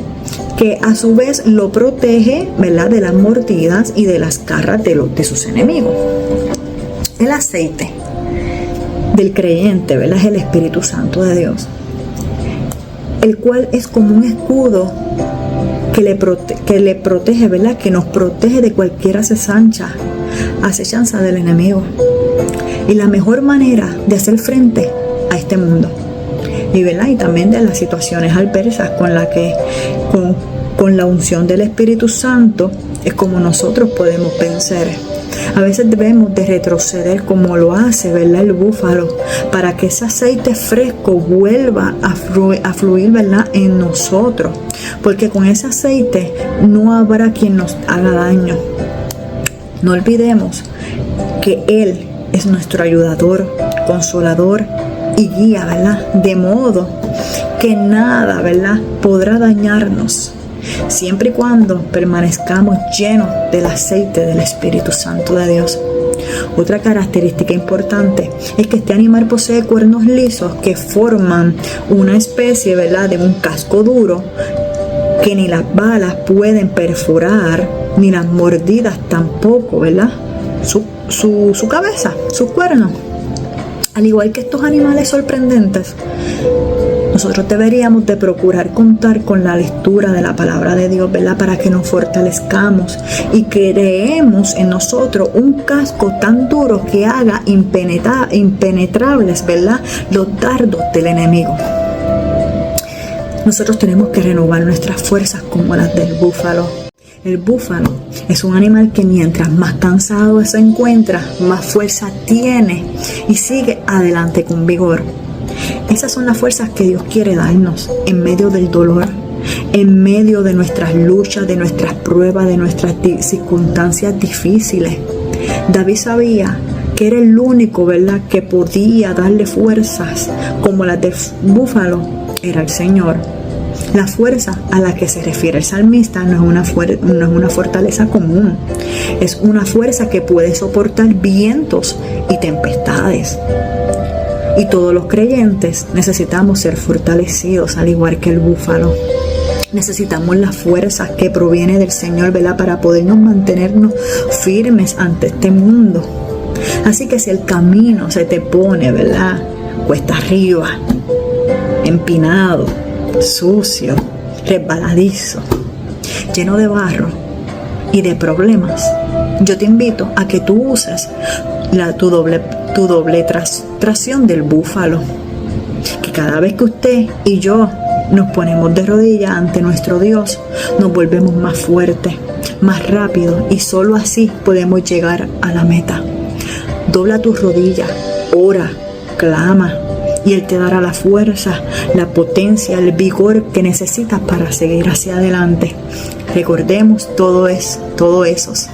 que a su vez lo protege, ¿verdad?, de las mordidas y de las garras de sus enemigos. El aceite del creyente, ¿verdad?, es el Espíritu Santo de Dios, el cual es como un escudo que le protege, ¿verdad?, que nos protege de cualquier acechanza del enemigo. Y la mejor manera de hacer frente a este mundo, y, ¿verdad?, y también de las situaciones adversas con la unción del Espíritu Santo, es como nosotros podemos vencer. A veces debemos de retroceder como lo hace, ¿verdad?, el búfalo, para que ese aceite fresco vuelva a fluir, ¿verdad?, en nosotros, porque con ese aceite no habrá quien nos haga daño. No olvidemos que Él es nuestro ayudador, consolador y guía, ¿verdad?, de modo que nada, ¿verdad?, podrá dañarnos, siempre y cuando permanezcamos llenos del aceite del Espíritu Santo de Dios. Otra característica importante es que este animal posee cuernos lisos que forman una especie, ¿verdad?, de un casco duro que ni las balas pueden perforar, ni las mordidas tampoco, ¿verdad?, su cabeza, sus cuernos. Al igual que estos animales sorprendentes, nosotros deberíamos de procurar contar con la lectura de la palabra de Dios, ¿verdad?, para que nos fortalezcamos y creemos en nosotros un casco tan duro que haga impenetrables, ¿verdad?, los dardos del enemigo. Nosotros tenemos que renovar nuestras fuerzas como las del búfalo. El búfalo es un animal que mientras más cansado se encuentra, más fuerza tiene y sigue adelante con vigor. Esas son las fuerzas que Dios quiere darnos en medio del dolor, en medio de nuestras luchas, de nuestras pruebas, de nuestras circunstancias difíciles. David sabía que era el único, ¿verdad?, que podía darle fuerzas como las del búfalo, era el Señor. La fuerza a la que se refiere el salmista no es una fortaleza común, es una fuerza que puede soportar vientos y tempestades. Y todos los creyentes necesitamos ser fortalecidos, al igual que el búfalo. Necesitamos la fuerza que proviene del Señor, ¿verdad? Para podernos mantenernos firmes ante este mundo. Así que si el camino se te pone, ¿verdad?, cuesta arriba, empinado, sucio, resbaladizo, lleno de barro y de problemas, yo te invito a que tú uses tu doble tracción del búfalo. Que cada vez que usted y yo nos ponemos de rodillas ante nuestro Dios, nos volvemos más fuertes, más rápidos, y solo así podemos llegar a la meta. Dobla tus rodillas, ora, clama, y Él te dará la fuerza, la potencia, el vigor que necesitas para seguir hacia adelante. Recordemos todos esos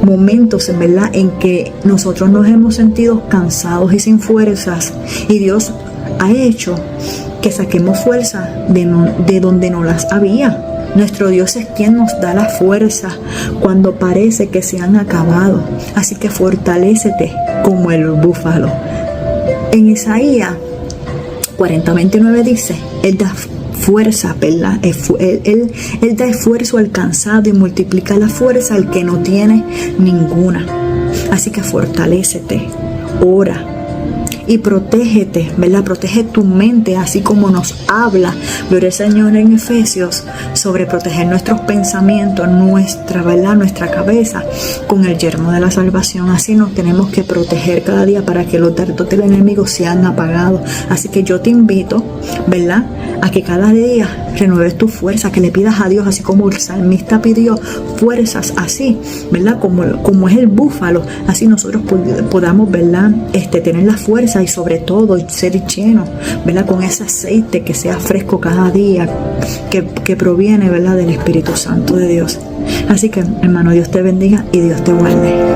momentos, en verdad, en que nosotros nos hemos sentido cansados y sin fuerzas, y Dios ha hecho que saquemos fuerza de donde no las había. Nuestro Dios es quien nos da la fuerza cuando parece que se han acabado. Así que fortalécete como el búfalo. En Isaías 40:29 dice: Él da fuerza, ¿verdad? Él da esfuerzo al cansado y multiplica la fuerza al que no tiene ninguna. Así que fortalécete, ora y protégete, ¿verdad? Protege tu mente, así como nos habla, gloria al Señor, en Efesios, sobre proteger nuestros pensamientos, ¿verdad?, nuestra cabeza con el yermo de la salvación. Así nos tenemos que proteger cada día para que los dardos del enemigo sean apagados. Así que yo te invito, ¿verdad?, a que cada día renueves tu fuerza, que le pidas a Dios, así como el salmista pidió fuerzas, así, ¿verdad?, como es el búfalo, así nosotros podamos, ¿verdad?, tener la fuerza, y sobre todo ser llenos, ¿verdad?, con ese aceite que sea fresco cada día, que proviene, ¿verdad?, del Espíritu Santo de Dios. Así que, hermano, Dios te bendiga y Dios te guarde.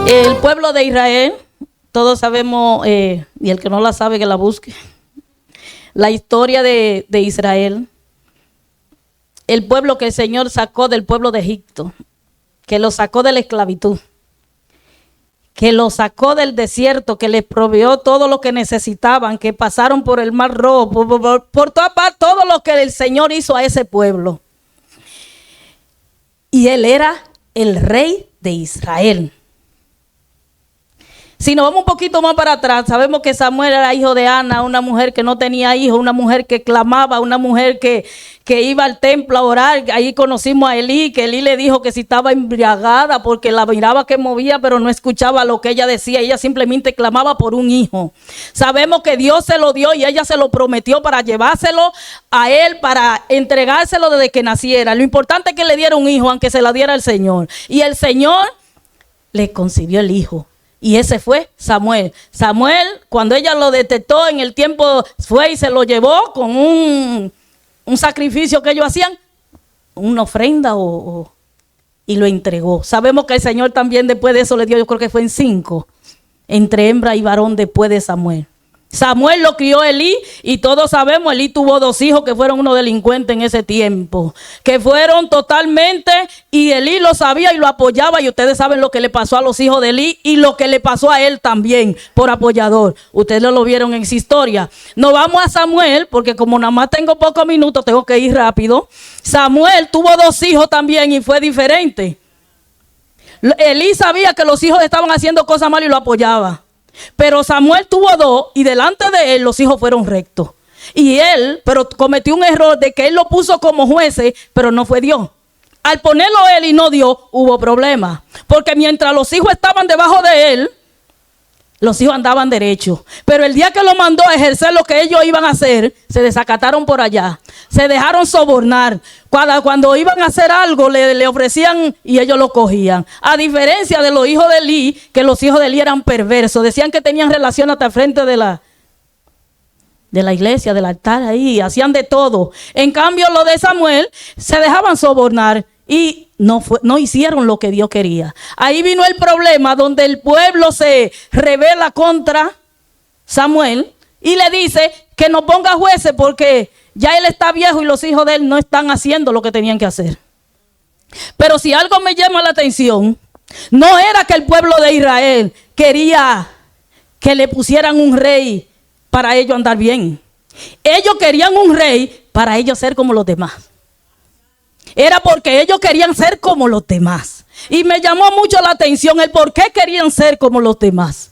El pueblo de Israel, todos sabemos, y el que no la sabe que la busque, la historia de Israel, el pueblo que el Señor sacó del pueblo de Egipto, que lo sacó de la esclavitud, que lo sacó del desierto, que les proveyó todo lo que necesitaban, que pasaron por el Mar Rojo, por toda parte, todo lo que el Señor hizo a ese pueblo. Y Él era el rey de Israel. Si nos vamos un poquito más para atrás, sabemos que Samuel era hijo de Ana, una mujer que no tenía hijos, una mujer que clamaba, una mujer que iba al templo a orar. Ahí conocimos a Elí, que Elí le dijo que si estaba embriagada porque la miraba que movía, pero no escuchaba lo que ella decía. Ella simplemente clamaba por un hijo. Sabemos que Dios se lo dio y ella se lo prometió para llevárselo a él, para entregárselo desde que naciera. Lo importante es que le diera un hijo, aunque se la diera el Señor. Y el Señor le concibió el hijo. Y ese fue Samuel. Samuel, cuando ella lo detectó en el tiempo, fue y se lo llevó con un sacrificio que ellos hacían, una ofrenda y lo entregó. Sabemos que el Señor también después de eso le dio, yo creo que fue en 5, entre hembra y varón después de Samuel. Samuel lo crió Elí, y todos sabemos, Elí tuvo 2 hijos que fueron unos delincuentes en ese tiempo, que fueron totalmente, y Elí lo sabía y lo apoyaba, y ustedes saben lo que le pasó a los hijos de Elí y lo que le pasó a él también por apoyador. Ustedes lo vieron en esa historia. No vamos a Samuel, porque como nada más tengo pocos minutos, tengo que ir rápido. Samuel tuvo 2 hijos también y fue diferente. Elí sabía que los hijos estaban haciendo cosas mal y lo apoyaba. Pero Samuel tuvo 2 y delante de él los hijos fueron rectos. Y él, pero cometió un error de que él lo puso como jueces, pero no fue Dios. Al ponerlo él y no Dios, hubo problemas. Porque mientras los hijos estaban debajo de él, los hijos andaban derechos. Pero el día que lo mandó a ejercer lo que ellos iban a hacer, se desacataron por allá. Se dejaron sobornar. Cuando iban a hacer algo, le ofrecían y ellos lo cogían. A diferencia de los hijos de Elí, que los hijos de Elí eran perversos. Decían que tenían relación hasta el frente de la iglesia, del altar ahí. Hacían de todo. En cambio, los de Samuel se dejaban sobornar. Y no hicieron lo que Dios quería. Ahí vino el problema donde el pueblo se rebela contra Samuel y le dice que no ponga jueces porque ya él está viejo y los hijos de él no están haciendo lo que tenían que hacer. Pero si algo me llama la atención, no era que el pueblo de Israel quería que le pusieran un rey para ellos andar bien. Ellos querían un rey para ellos ser como los demás. Era porque ellos querían ser como los demás. Y me llamó mucho la atención el por qué querían ser como los demás.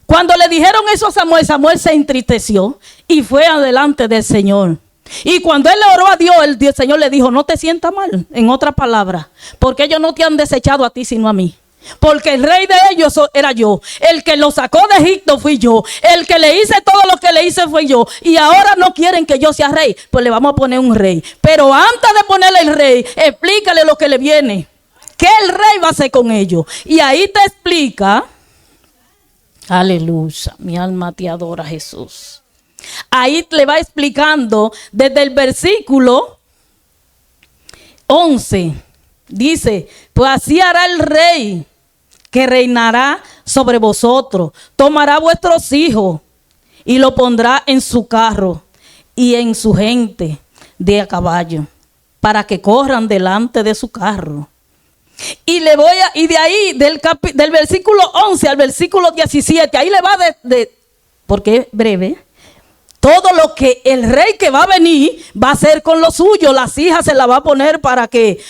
Cuando le dijeron eso a Samuel, Samuel se entristeció y fue adelante del Señor. Y cuando él le oró a Dios, el Señor le dijo, no te sientas mal, en otras palabras, porque ellos no te han desechado a ti sino a mí. Porque el rey de ellos era yo. El que lo sacó de Egipto fui yo. El que le hice todo lo que le hice fui yo. Y ahora no quieren que yo sea rey. Pues le vamos a poner un rey. Pero antes de ponerle el rey, explícale lo que le viene. ¿Qué el rey va a hacer con ellos? Y ahí te explica. Aleluya. Mi alma te adora, Jesús. Ahí le va explicando desde el versículo 11. Dice, pues así hará el rey que reinará sobre vosotros. Tomará vuestros hijos y lo pondrá en su carro y en su gente de a caballo para que corran delante de su carro. Y de ahí, del versículo 11 al versículo 17, ahí le va porque es breve. Todo lo que el rey que va a venir va a hacer con lo suyo. Las hijas se la va a poner para que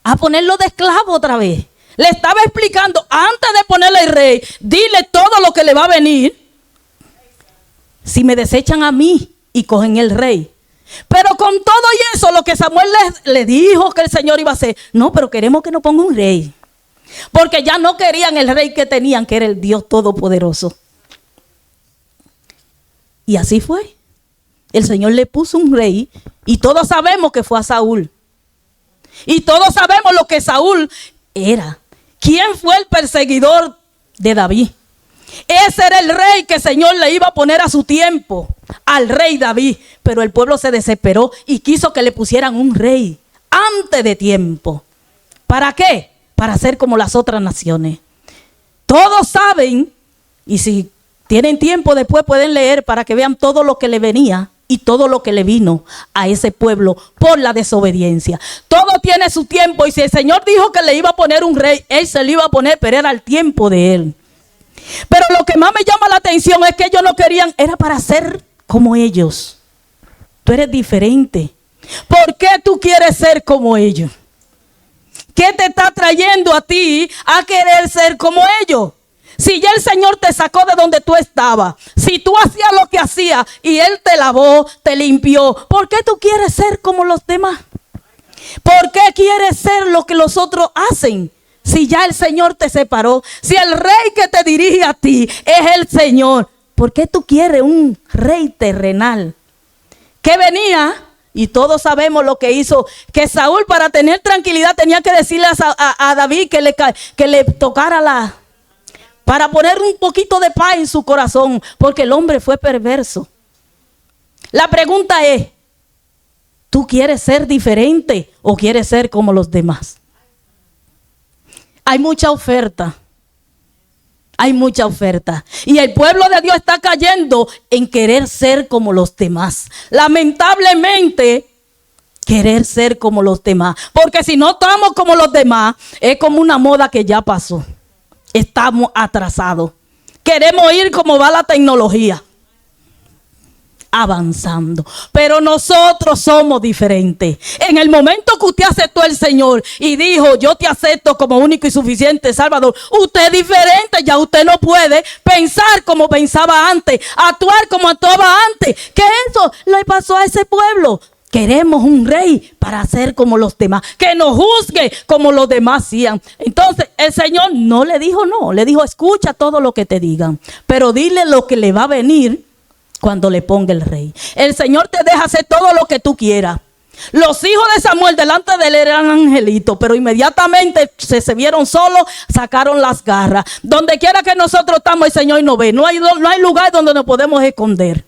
a ponerlo de esclavo otra vez. Le estaba explicando, antes de ponerle el rey, dile todo lo que le va a venir. Si me desechan a mí y cogen el rey. Pero con todo y eso, lo que Samuel le dijo que el Señor iba a hacer. No, pero queremos que nos ponga un rey. Porque ya no querían el rey que tenían, que era el Dios Todopoderoso. Y así fue. El Señor le puso un rey y todos sabemos que fue a Saúl. Y todos sabemos lo que Saúl era. ¿Quién fue el perseguidor de David? Ese era el rey que el Señor le iba a poner a su tiempo, al rey David. Pero el pueblo se desesperó y quiso que le pusieran un rey antes de tiempo. ¿Para qué? Para ser como las otras naciones. Todos saben, y si tienen tiempo después pueden leer para que vean todo lo que le venía y todo lo que le vino a ese pueblo por la desobediencia. Todo tiene su tiempo y si el Señor dijo que le iba a poner un rey, Él se lo iba a poner, pero era el tiempo de Él. Pero lo que más me llama la atención es que ellos no querían, era para ser como ellos. Tú eres diferente. ¿Por qué tú quieres ser como ellos? ¿Qué te está trayendo a ti a querer ser como ellos? Si ya el Señor te sacó de donde tú estabas, si tú hacías lo que hacías y Él te lavó, te limpió, ¿por qué tú quieres ser como los demás? ¿Por qué quieres ser lo que los otros hacen? Si ya el Señor te separó, si el rey que te dirige a ti es el Señor, ¿por qué tú quieres un rey terrenal? Que venía, y todos sabemos lo que hizo, que Saúl para tener tranquilidad tenía que decirle a David que le tocara para poner un poquito de paz en su corazón, porque el hombre fue perverso. La pregunta es, ¿tú quieres ser diferente o quieres ser como los demás? Hay mucha oferta. Hay mucha oferta. Y el pueblo de Dios está cayendo en querer ser como los demás. Lamentablemente, querer ser como los demás. Porque si no estamos como los demás, es como una moda que ya pasó. Estamos atrasados. Queremos ir como va la tecnología. Avanzando. Pero nosotros somos diferentes. En el momento que usted aceptó al Señor y dijo, yo te acepto como único y suficiente Salvador, usted es diferente. Ya usted no puede pensar como pensaba antes, actuar como actuaba antes. ¿Qué eso le pasó a ese pueblo? Queremos un rey para ser como los demás, que nos juzgue como los demás hacían. Entonces el Señor no le dijo no, le dijo escucha todo lo que te digan, pero dile lo que le va a venir cuando le ponga el rey. El Señor te deja hacer todo lo que tú quieras. Los hijos de Samuel delante de él eran angelitos, pero inmediatamente se vieron solos, sacaron las garras. Donde quiera que nosotros estamos, el Señor nos ve. No hay lugar donde nos podemos esconder.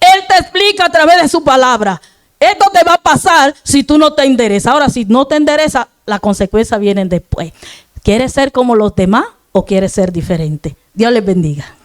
Él te explica a través de su palabra Esto te va a pasar si tú no te enderezas. Ahora, si no te enderezas, las consecuencias vienen después. ¿Quieres ser como los demás o quieres ser diferente? Dios les bendiga.